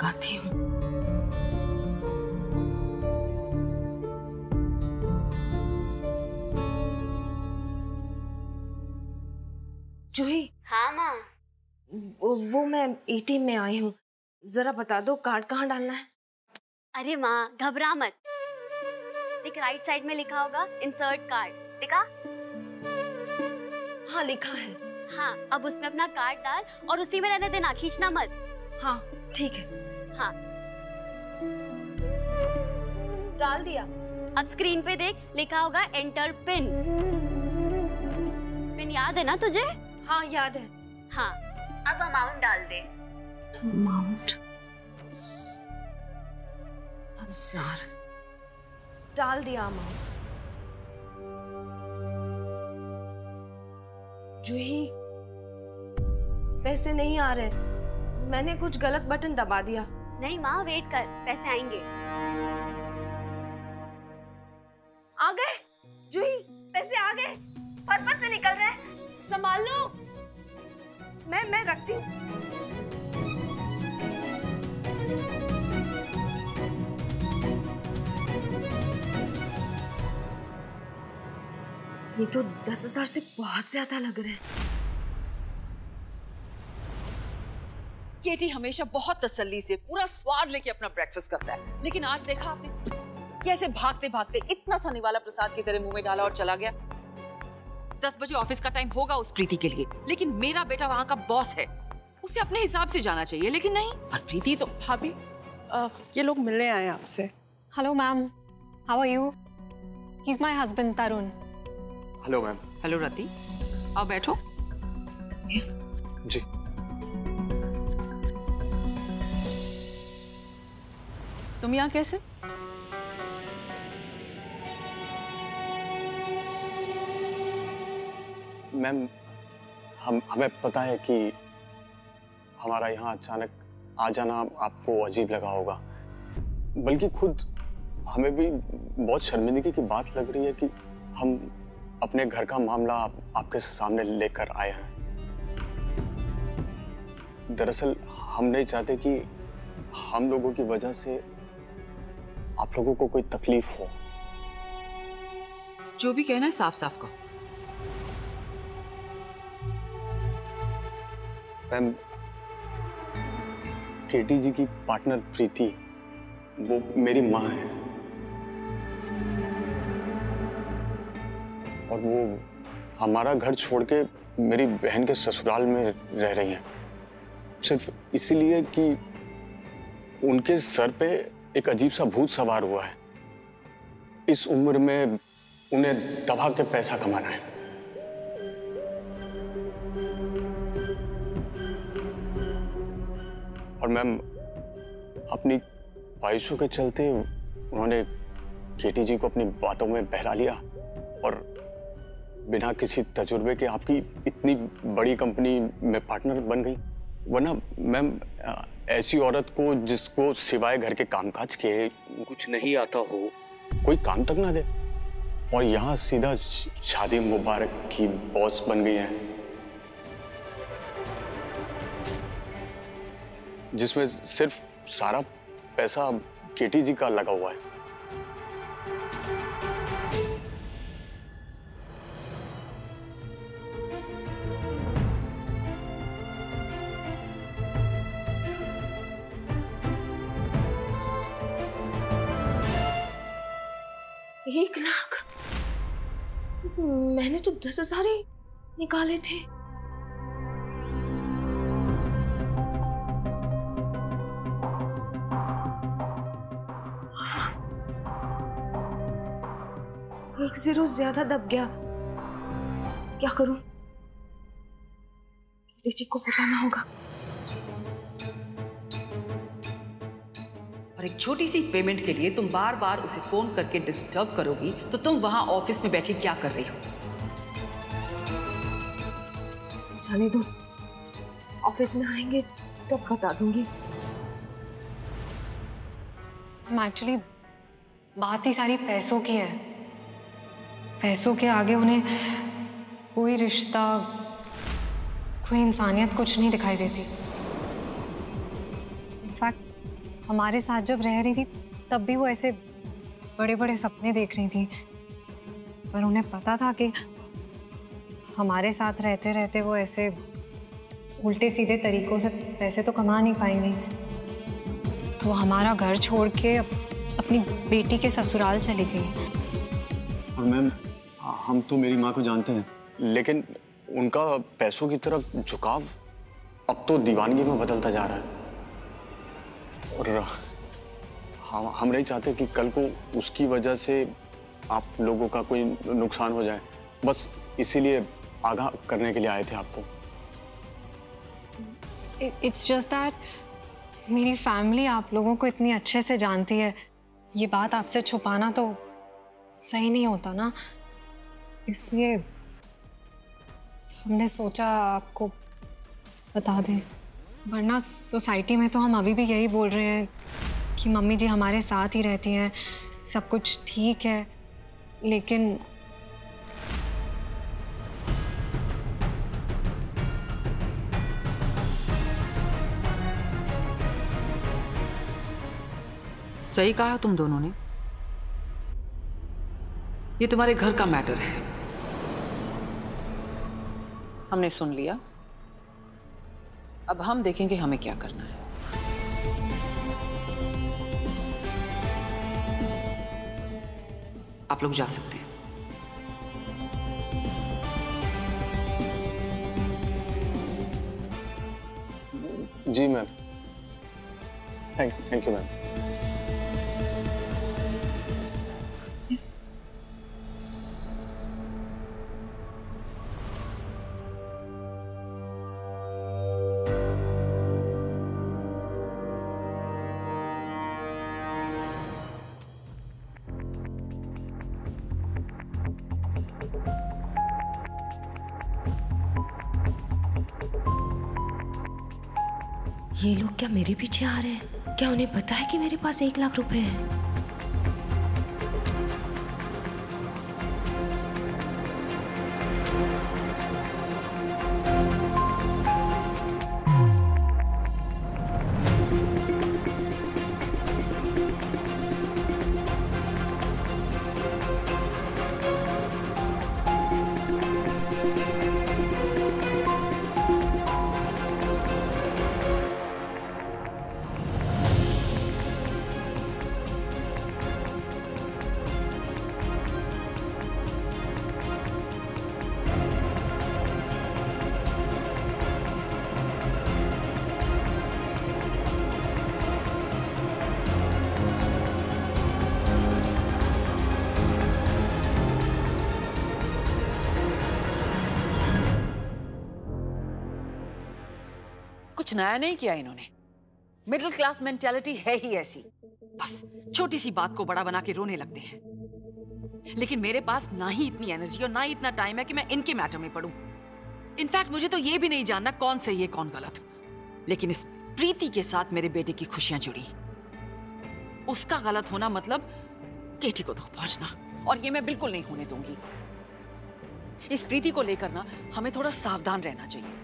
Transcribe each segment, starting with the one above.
लगाती हूँ। जूही। हाँ माँ। वो मैं एटीएम में आई हूँ, जरा बता दो कार्ड कहाँ डालना है। अरे माँ घबरा मत, देख राइट साइड में लिखा होगा इंसर्ट कार्ड, दिखा? हाँ लिखा है। हाँ अब उसमें अपना कार्ड डाल और उसी में रहने देना, खींचना मत। हाँ ठीक है। हाँ डाल दिया। अब स्क्रीन पे देख लिखा होगा एंटर पिन। पिन याद है ना तुझे? हाँ याद है। हाँ अब अमाउंट डाल दे। अमाउंट 1000 डाल दिया अमाउंट। जूही पैसे नहीं आ रहे, मैंने कुछ गलत बटन दबा दिया। नहीं माँ वेट कर, पैसे आएंगे। आ गए जूही, पैसे आ गए, फट से निकल रहे हैं, संभाल लो। मैं रखती हूँ। ये तो 10,000 से बहुत ज्यादा लग रहे हैं। केटी हमेशा बहुत तसल्ली से पूरा स्वाद लेके अपना ब्रेकफास्ट करता है, लेकिन आज देखा आपने कैसे भागते भागते इतना सा निवाला प्रसाद की तरह मुंह में डाला और चला गया। 10 बजे ऑफिस का टाइम होगा उस प्रीति के लिए, लेकिन मेरा बेटा वहाँ का बॉस है, उसे अपने हिसाब से जाना चाहिए, लेकिन नहीं। और प्रीति तो भाभी ये लोग मिलने आए आपसे। Hello ma'am, how are you? He is my husband Tarun. Hello ma'am. Hello Rati, आओ बैठो। जी तुम यहाँ कैसे? मैम हमें पता है कि हमारा यहाँ अचानक आ जाना आपको अजीब लगा होगा, बल्कि खुद हमें भी बहुत शर्मिंदगी की बात लग रही है कि हम अपने घर का मामला आपके सामने लेकर आए हैं। दरअसल हम नहीं चाहते कि हम लोगों की वजह से आप लोगों को कोई तकलीफ हो। जो भी कहना है साफ साफ कहो। मैम केटी जी की पार्टनर प्रीति वो मेरी माँ है और वो हमारा घर छोड़ के मेरी बहन के ससुराल में रह रही हैं, सिर्फ इसीलिए कि उनके सर पे एक अजीब सा भूत सवार हुआ है। इस उम्र में उन्हें दबा के पैसा कमाना है। और मैम अपनी ख्वाहिशों के चलते उन्होंने केटी जी को अपनी बातों में बहला लिया और बिना किसी तजुर्बे के आपकी इतनी बड़ी कंपनी में पार्टनर बन गई। वरना मैम ऐसी औरत को जिसको सिवाय घर के कामकाज के कुछ नहीं आता हो, कोई काम तक ना दे, और यहाँ सीधा शादी मुबारक की बॉस बन गई हैं, जिसमें सिर्फ सारा पैसा केटी जी का लगा हुआ है। एक लाख? मैंने तो 10,000 ही निकाले थे। एक जीरो ज्यादा दब गया, क्या करूं? ऋषि को बताना होगा। और एक छोटी सी पेमेंट के लिए तुम बार बार उसे फोन करके डिस्टर्ब करोगी तो तुम वहां ऑफिस में बैठी क्या कर रही हो? जाने दो, ऑफिस में आएंगे तो बता दूंगी। एक्चुअली बात ही सारी पैसों की है। पैसों के आगे उन्हें कोई रिश्ता, कोई इंसानियत कुछ नहीं दिखाई देती। इनफैक्ट हमारे साथ जब रह रही थी तब भी वो ऐसे बड़े बड़े सपने देख रही थी, पर उन्हें पता था कि हमारे साथ रहते रहते वो ऐसे उल्टे सीधे तरीकों से पैसे तो कमा नहीं पाएंगी, तो हमारा घर छोड़ के अपनी बेटी के ससुराल चली गई। और मैम, हम तो मेरी माँ को जानते हैं, लेकिन उनका पैसों की तरफ झुकाव अब तो दीवानगी में बदलता जा रहा है। और हम नहीं चाहते कि कल को उसकी वजह से आप लोगों का कोई नुकसान हो जाए, बस इसीलिए आगाह करने के लिए आए थे आपको। इट्स जस्ट दैट मेरी फैमिली आप लोगों को इतनी अच्छे से जानती है, ये बात आपसे छुपाना तो सही नहीं होता ना, इसलिए हमने सोचा आपको बता दें। वरना सोसाइटी में तो हम अभी भी यही बोल रहे हैं कि मम्मी जी हमारे साथ ही रहती हैं, सब कुछ ठीक है, लेकिन सही कहा तुम दोनों ने, ये तुम्हारे घर का मैटर है। हमने सुन लिया, अब हम देखेंगे हमें क्या करना है। आप लोग जा सकते हैं। जी मैम, थैंक यू मैम। ये लोग क्या मेरे पीछे आ रहे हैं? क्या उन्हें पता है कि मेरे पास 1 लाख रुपए हैं? कुछ नया नहीं किया इन्होंने। मिडिल क्लास मेंटालिटी है ही ऐसी, बस छोटी सी बात को बड़ा बना के रोने लगते हैं। लेकिन मेरे पास ना ही इतनी एनर्जी और ना ही इतना टाइम है कि मैं इनके मैटर में पड़ूं। इनफैक्ट मुझे तो ये भी नहीं जानना कौन सही है कौन गलत। लेकिन इस प्रीति के साथ मेरे बेटे की खुशियां जुड़ी, उसका गलत होना मतलब केटी को दुख पहुंचना, और ये मैं बिल्कुल नहीं होने दूंगी। इस प्रीति को लेकर ना हमें थोड़ा सावधान रहना चाहिए,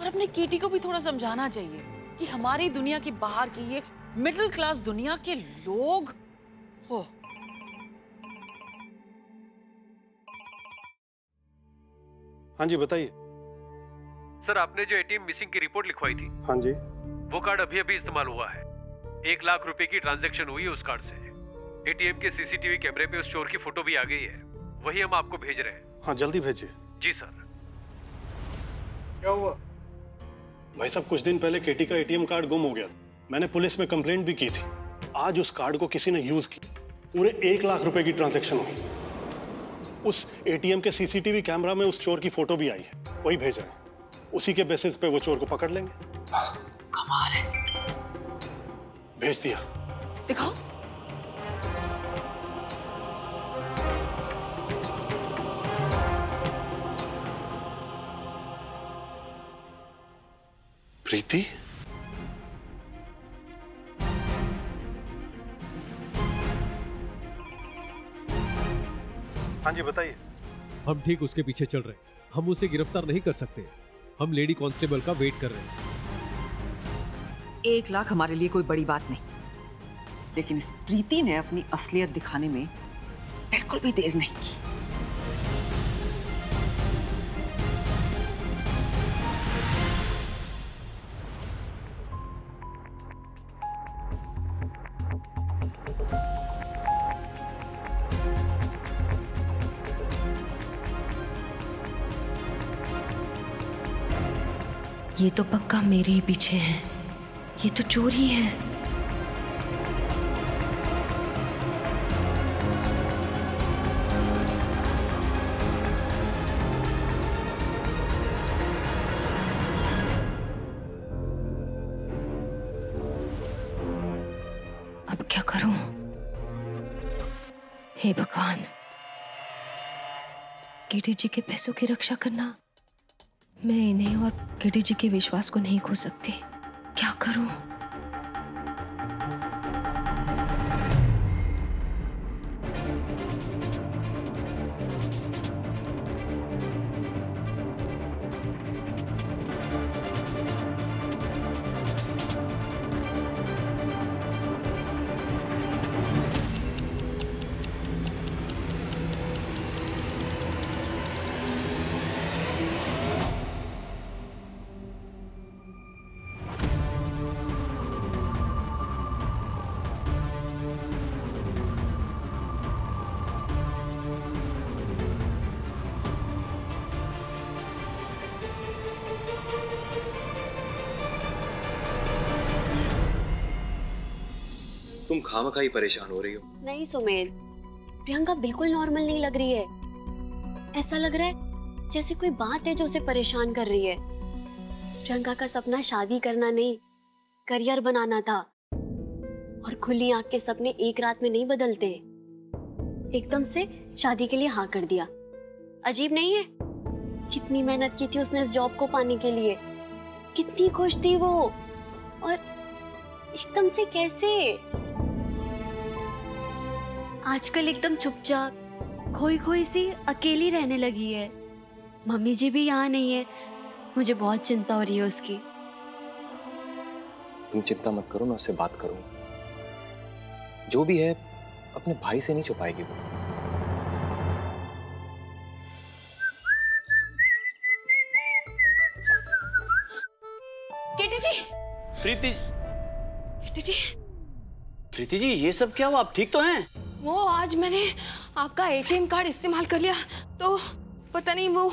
और अपने केटी को भी थोड़ा समझाना चाहिए कि हमारी दुनिया की बाहर की ये मिडिल क्लास दुनिया के लोग हो। हाँ जी बताइए। सर, आपने जो एटीएम मिसिंग की रिपोर्ट लिखवाई थी, हाँ जी, वो कार्ड अभी अभी इस्तेमाल हुआ है। 1 लाख रुपए की ट्रांजैक्शन हुई है उस कार्ड से। एटीएम के सीसीटीवी कैमरे पे उस चोर की फोटो भी आ गई है, वही हम आपको भेज रहे हैं। हाँ जल्दी भेजिए। जी सर। क्या हुआ? भाई साहब, कुछ दिन पहले केटी का एटीएम कार्ड गुम हो गया। मैंने पुलिस में कंप्लेंट भी की थी। आज उस कार्ड को किसी ने यूज किया, पूरे 1 लाख रुपए की ट्रांजैक्शन हुई। उस एटीएम के सीसीटीवी कैमरा में उस चोर की फोटो भी आई है, वही भेज रहे हैं। उसी के बेसिस पे वो चोर को पकड़ लेंगे। कमाल है। भेज दिया। दिखाओ। प्रीति, हाँ जी बताइए। हम ठीक उसके पीछे चल रहे हैं। हम उसे गिरफ्तार नहीं कर सकते। हम लेडी कांस्टेबल का वेट कर रहे हैं। 1 लाख हमारे लिए कोई बड़ी बात नहीं, लेकिन इस प्रीति ने अपनी असलियत दिखाने में बिल्कुल भी देर नहीं की। ये तो पक्का मेरे ही पीछे हैं। ये तो चोर ही है। अब क्या करूं? हे भगवान, केटी जी के पैसों की रक्षा करना, मैं इन्हें और केटी जी के विश्वास को नहीं खो सकती। क्या करूं? तुम खामखाई परेशान हो रही हो। नहीं सुमेध, प्रियंका बिल्कुल नॉर्मल नहीं लग रही है। ऐसा लग रहा है जैसे कोई बात है जो उसे परेशान कर रही है। प्रियंका का सपना शादी करना नहीं, करियर बनाना था। और खुली आंख के सपने एक रात में नहीं बदलते। एकदम से शादी के लिए हाँ कर दिया। अजीब नहीं है? कितनी मेहनत की थी उसने इस जॉब को पाने के लिए, कितनी खुश थी वो, और एकदम से कैसे आजकल एकदम चुपचाप खोई खोई सी अकेली रहने लगी है। मम्मी जी भी यहाँ नहीं है। मुझे बहुत चिंता हो रही है उसकी। तुम चिंता मत करो, मैं उससे बात करूं। जो भी है अपने भाई से नहीं छुपाएगी वो। केटी जी। प्रीति केटी जी। प्रीति जी, ये सब क्या हुआ? आप ठीक तो हैं? वो आज मैंने आपका एटीएम कार्ड इस्तेमाल कर लिया तो पता नहीं वो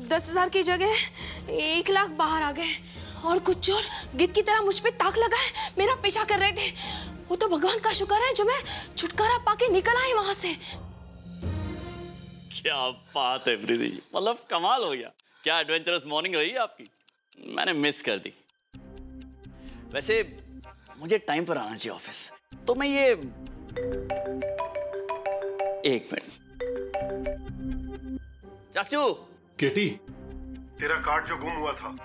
10,000 की जगह 1 लाख बाहर आ गए। और कुछ चोर गिद्ध की तरह मुझ पे ताक लगाए मेरा पीछा कर रहे थे। वो तो भगवान का शुक्र है जो मैं छुटकारा पाके निकल आई वहां से। क्या बात है प्रीति जी, मतलब कमाल हो गया। क्या एडवेंचरस मॉर्निंग रही है आपकी, मैंने मिस कर दी। वैसे मुझे टाइम पर आना चाहिए ऑफिस, तो मैं ये 1 मिनट। चाचू। केटी, तेरा कार्ड जो गुम हुआ था,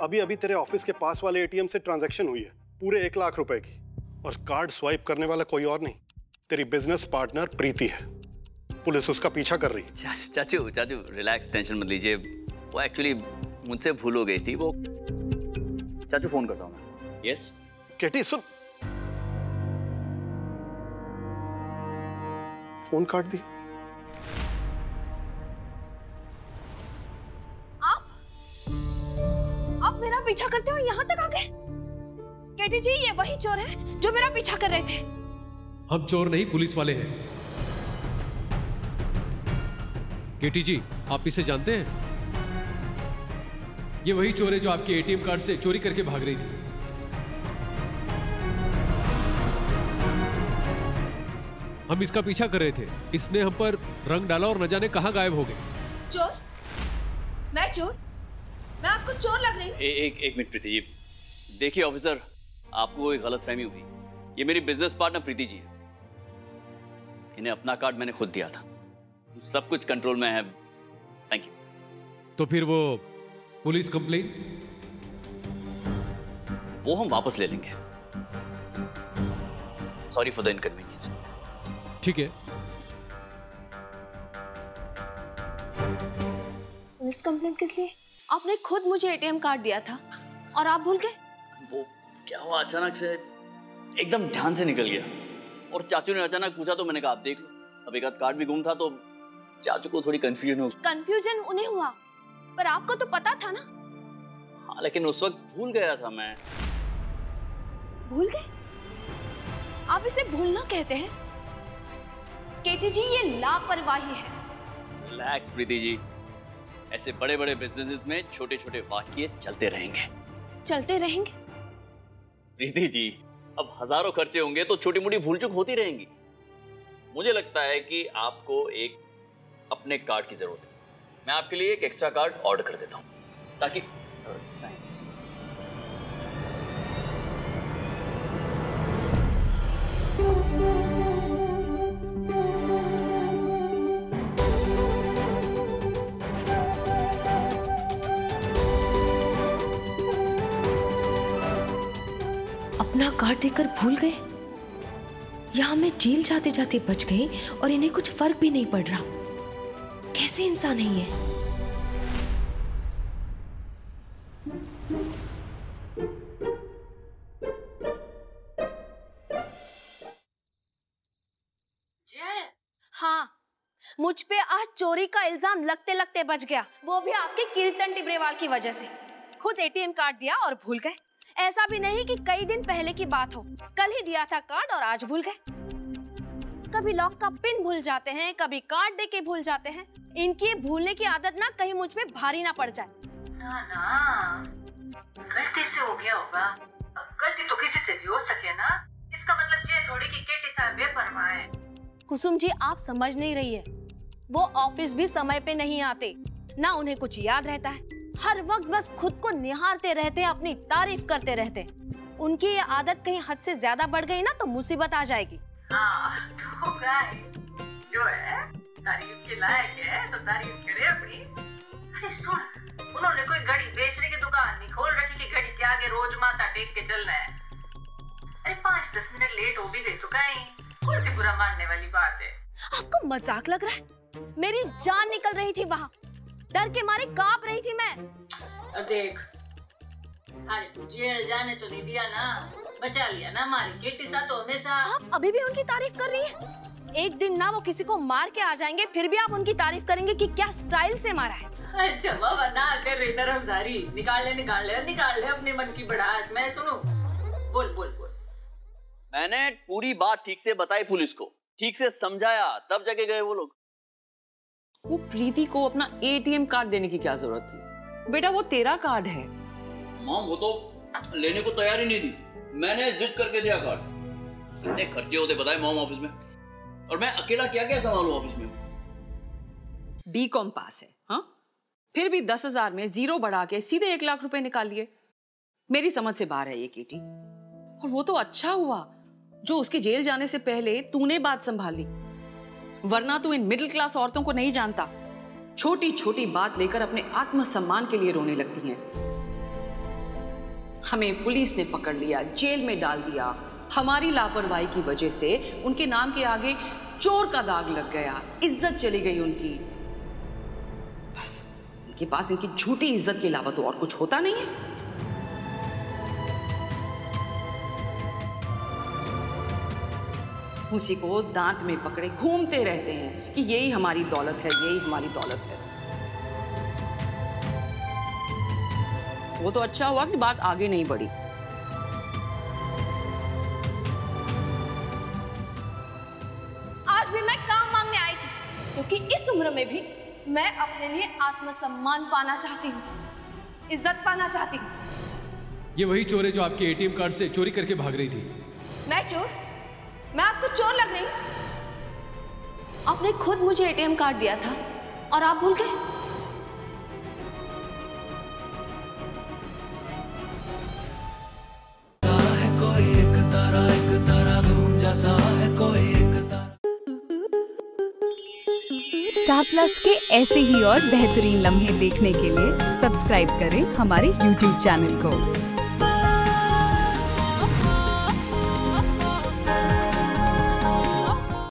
अभी अभी तेरे ऑफिस के पास वाले एटीएम से ट्रांजैक्शन हुई है पूरे 1 लाख रुपए की। और कार्ड स्वाइप करने वाला कोई और नहीं, तेरी बिजनेस पार्टनर प्रीति है। पुलिस उसका पीछा कर रही है। चाचू चाचू रिलैक्स, टेंशन मत लीजिए। वो एक्चुअली मुझसे भूल हो गई थी। वो चाचू फोन करता हूँ मैं। यस केटी सुन, फोन काट दी। आप मेरा पीछा करते हुए यहाँ तक आ गए? केटी जी, ये वही चोर है जो मेरा पीछा कर रहे थे। हम चोर नहीं, पुलिस वाले हैं। केटी जी, आप इसे जानते हैं? ये वही चोर है जो आपके एटीएम कार्ड से चोरी करके भाग रही थी। हम इसका पीछा कर रहे थे, इसने हम पर रंग डाला और न जाने कहां गायब हो गए। चोर? मैं चोर? मैं आपको चोर लग रही हूँ? एक मिनट प्रीति जी, देखिए ऑफिसर, आपको कोई गलतफहमी हुई। ये मेरी बिजनेस पार्टनर प्रीति जी है। इन्हें अपना कार्ड मैंने खुद दिया था। सब कुछ कंट्रोल में है। Thank you. तो फिर वो पुलिस कंप्लेन? वो हम वापस ले लेंगे। Sorry for the inconvenience. ठीक है। पुलिस कंप्लेंट किस लिए? आपने खुद मुझे एटीएम कार्ड दिया था और आप भूल गए? वो क्या हुआ, अचानक से एकदम ध्यान से निकल गया। और चाचू ने अचानक पूछा तो मैंने कहा आप देख लो। अब एक आध कार्ड भी गुम था तो चाचू को थोड़ी कंफ्यूजन हो। कंफ्यूजन उन्हें हुआ, पर आपको तो पता था ना। हाँ, लेकिन उस वक्त भूल गया था मैं। भूल गए? आप इसे भूलना कहते हैं? केटी जी, ये लापरवाही है। रिलैक्स प्रीति जी, ऐसे बड़े बड़े बिजनेसेस में छोटे छोटे वाक्य चलते रहेंगे। चलते रहेंगे? प्रीति जी, अब हजारों खर्चे होंगे तो छोटी मोटी भूल चूक होती रहेंगी। मुझे लगता है कि आपको एक अपने कार्ड की जरूरत है। मैं आपके लिए एक एक्स्ट्रा कार्ड ऑर्डर कर देता हूँ। साकी, साइन। अपना कार्ड देकर भूल गए, यहां मैं जेल जाते जाते बच गई और इन्हें कुछ फर्क भी नहीं पड़ रहा। कैसे इंसान है ये? हाँ, मुझ पे आज चोरी का इल्जाम लगते लगते बच गया, वो भी आपके कीर्तन टिब्रेवाल की वजह से। खुद एटीएम कार्ड दिया और भूल गए। ऐसा भी नहीं कि कई दिन पहले की बात हो, कल ही दिया था कार्ड और आज भूल गए। कभी लॉक का पिन भूल जाते हैं, कभी कार्ड देके भूल जाते हैं। इनकी भूलने की आदत ना कहीं मुझ पे भारी ना पड़ जाए। ना ना, गलती से हो गया होगा। अब गलती तो किसी से भी हो सके ना, इसका मतलब ये थोड़ी कि केटी साहब बेपरवाह है। कुसुम जी, आप समझ नहीं रही है। वो ऑफिस भी समय पे नहीं आते, ना उन्हें कुछ याद रहता है। हर वक्त बस खुद को निहारते रहते हैं, अपनी तारीफ करते रहते हैं। उनकी ये आदत कहीं हद से ज्यादा बढ़ गई ना तो मुसीबत आ जाएगी। हाँ, तो गाय जो है तारीफ के लायक है तो तारीफ करे अपनी। अरे सुन, उन्होंने कोई घड़ी बेचने की दुकान नहीं खोल रखी कि घड़ी के आगे रोज माथा टेक के चलना है। अरे 5-10 मिनट लेट हो भी गई तो कहीं कौन सी बुरा मानने वाली बात है। आपको मजाक लग रहा है? मेरी जान निकल रही थी वहाँ, डर के मारे कांप रही थी मैं। अब देख, थाने को जेल जाने तो नहीं दिया ना, बचा लिया ना हमारी केटी सा तो हमेशा। आप अभी भी उनकी तारीफ कर रही हैं? एक दिन ना वो किसी को मार के आ जाएंगे, फिर भी आप उनकी तारीफ करेंगे कि क्या स्टाइल से मारा है। अच्छा बाबा, ना कर रही धर्मधारी, निकाल ले अपने मन की भड़ास। मैं सुनूं? बोल बोल बोल। मैंने पूरी बात ठीक से बताई पुलिस को, ठीक से समझाया, तब जाके गए वो लोग। वो प्रीति को अपना एटीएम कार्ड देने की क्या जरूरत थी? बेटा वो तेरा कार्ड है। मॉम, वो तो लेने को तैयार ही नहीं थी, मैंने जिद करके दिया कार्ड। कितने खर्चे होते बताए मॉम ऑफिस में, और मैं अकेला क्या संभालूं ऑफिस में। बीकॉम पास है, हाँ? फिर भी 10,000 में 0 बढ़ा के सीधे 1 लाख रुपए निकाल लिए। मेरी समझ से बाहर है ये केटी। और वो तो अच्छा हुआ जो उसके जेल जाने से पहले तूने बात संभाली, वरना तू इन मिडिल क्लास औरतों को नहीं जानता। छोटी छोटी बात लेकर अपने आत्मसम्मान के लिए रोने लगती हैं। हमें पुलिस ने पकड़ लिया, जेल में डाल दिया। हमारी लापरवाही की वजह से उनके नाम के आगे चोर का दाग लग गया, इज्जत चली गई उनकी। बस उनके पास इनकी झूठी इज्जत के अलावा तो और कुछ होता नहीं है। उसी को दांत में पकड़े घूमते रहते हैं कि यही हमारी दौलत है, यही हमारी दौलत है। वो तो अच्छा हुआ कि बात आगे नहीं बढ़ी। आज भी मैं काम मांगने आई थी, क्योंकि इस उम्र में भी मैं अपने लिए आत्मसम्मान पाना चाहती हूँ, इज्जत पाना चाहती हूँ। ये वही चोर है जो आपके एटीएम कार्ड से चोरी करके भाग रही थी। मैं चोर? मैं आपको चोर लग रही हूँ? आपने खुद मुझे एटीएम कार्ड दिया था और आप भूल गए। स्टार प्लस के ऐसे ही और बेहतरीन लम्हे देखने के लिए सब्सक्राइब करें हमारे YouTube चैनल को।